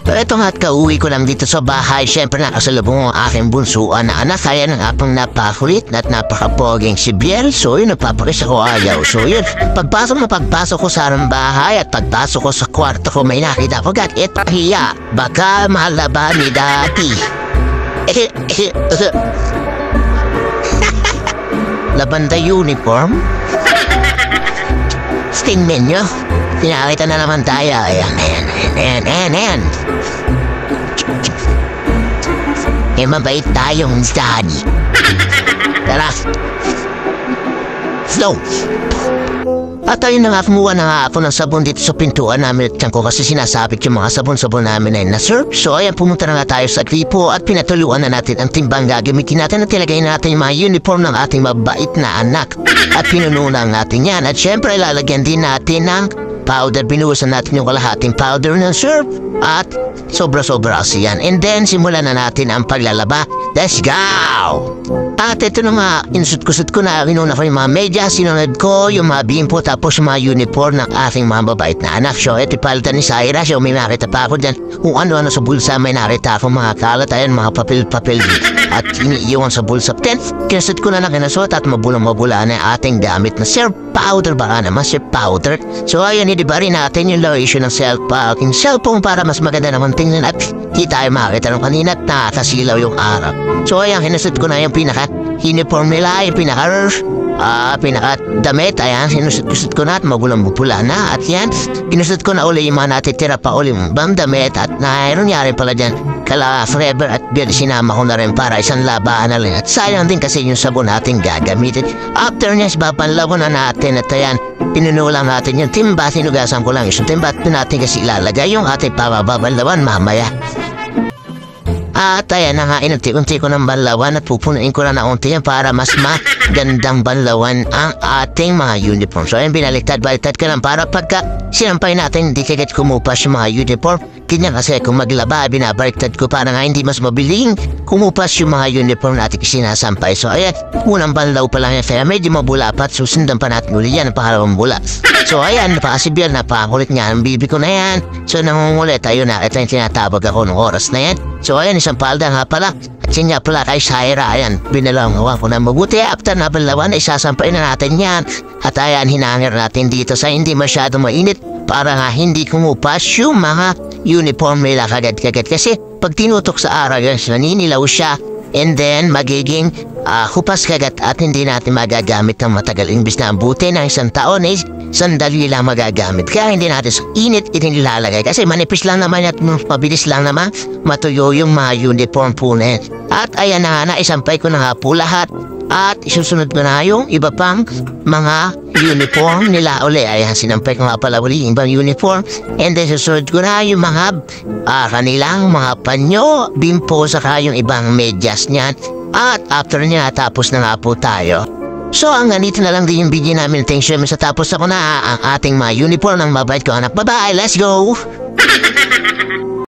Ito nga at kauwi ko lang dito sa bahay. Siyempre nakasalubong ang aking bunsuan na anak. Kaya nang apang napakulit at napakapoging si Biel. So yun, napapakis ako ayaw. So yun, pagpasok ko sa aming bahay at pagpasok ko sa kwarto ko, may nakita ko gat hiya. Baka malaba ni dati. Labanda uniform? Tingnan nyo, pinakita na naman tayo. Ayan. Mabait tayong daddy. Tara. Slow. At ayun na nga, kumuha na nga ako ng sabon dito sa pintuan namin at tiyan ko kasi sinasabit yung mga sabon-sabon namin ay na-serve. So ayan, pumunta na nga tayo sa gripo at pinatuluan na natin ang timbang gagamitin natin at tilagay natin yung mga uniform ng ating mabait na anak. At pinununan natin yan at syempre lalagyan din natin ng powder. Binuhusan natin yung kalahating powder ng serve at sobra-sobra kasi yan. And then simulan na natin ang paglalaba. Let's go! At ito na nga, inusot-kusot ko na, inuna ko yung mga medyas, sinunod ko yung mga bimpo, tapos yung mga uniform ng aking mga mabait na anak. So, ito palitan ni Syra. So, may nakita pa ako dyan. Kung ano-ano sa bulsa, may nakita ako mga kalat. Ayan, mga papel-papel. At iniiwan sa bulsa. Then, kinasot ko na kinasot at mabulang-mabula na ating gamit na syrup powder. Baka naman syrup powder. So, ayan, idiba rin natin yung lotion ng aking cellphone para mas maganda naman tingnan at di tayo makita nung kanina at nakasilaw yung araw. So, ayan, kinasot ko na yung pinaka-uniform nila, yung pinaka-damit. Ayan, sinusot ko na at magulang-mapula na. At yan, kinusot ko na uli yung mga natitira pa uli mong damit. At nangyari pala dyan, kala forever at Biel, sinama ko na rin para isang labahan na rin. At sayang din kasi yung sabon natin gagamitin. After niya, babanlawan na natin. At ayan, pinunulang natin yung timba. Sinugasan ko lang yung timba at natin kasi ilalagay yung ating pababanlawan mamaya. At ayan na nga, inunti-unti ko ng banlawan at pupunuin ko na unti yan para mas magandang banlawan ang ating mga uniform. So ayan, binaliktad-baliktad ko lang para pagka sinampay natin, hindi kagat kumupas yung mga uniform. Ganyan kasi kung maglaba, binabaliktad ko para nga hindi mas mabiling kumupas yung mga uniform natin sinasampay. So ayan, unang banlaw pa lang yan. Kaya medyo mabulapat, susundan pa natin ulit yan ang pangalawang bula. So ayan, napakasibir, napakakulit nga ang bibi ko na yan. So nangungulit, ayun na, ito yung tinatawag ako ng oras na yan. So ayan, isang palda nga pala. At yun nga pala kay Syra, ayan, binalangawan ko na mabuti. After na balawan, isasampay na natin yan. At ayan, hinangir natin dito sa hindi masyado mainit para nga hindi kumupas yung mga uniform nila kagad-kagad. Kasi pag tinutok sa araw yan, naninilaw siya. And then, magiging hupas kagat at hindi natin magagamit ng matagal. Imbis na ang buti ng isang taon is sandali lang magagamit. Kaya hindi natin sa init inilalagay. Kasi manipis lang naman at mabilis lang naman matuyo yung mga uniform po na yan. At ayan na nga, naisampay ko na nga po lahat. At isusunod ko na yung iba pang mga uniform nila uli. Ayan, sinampay ko nga pala uli yung ibang uniform. And then susunod ko na yung mga kanilang mga panyo, bimpo, saka yung ibang medyas niyan. At after niya, tapos na nga po tayo. So, ang ganito na lang din yung video namin. Thanks so much. Tapos ako na ang ating mga uniform ng mabait ko anak. Bye-bye, let's go!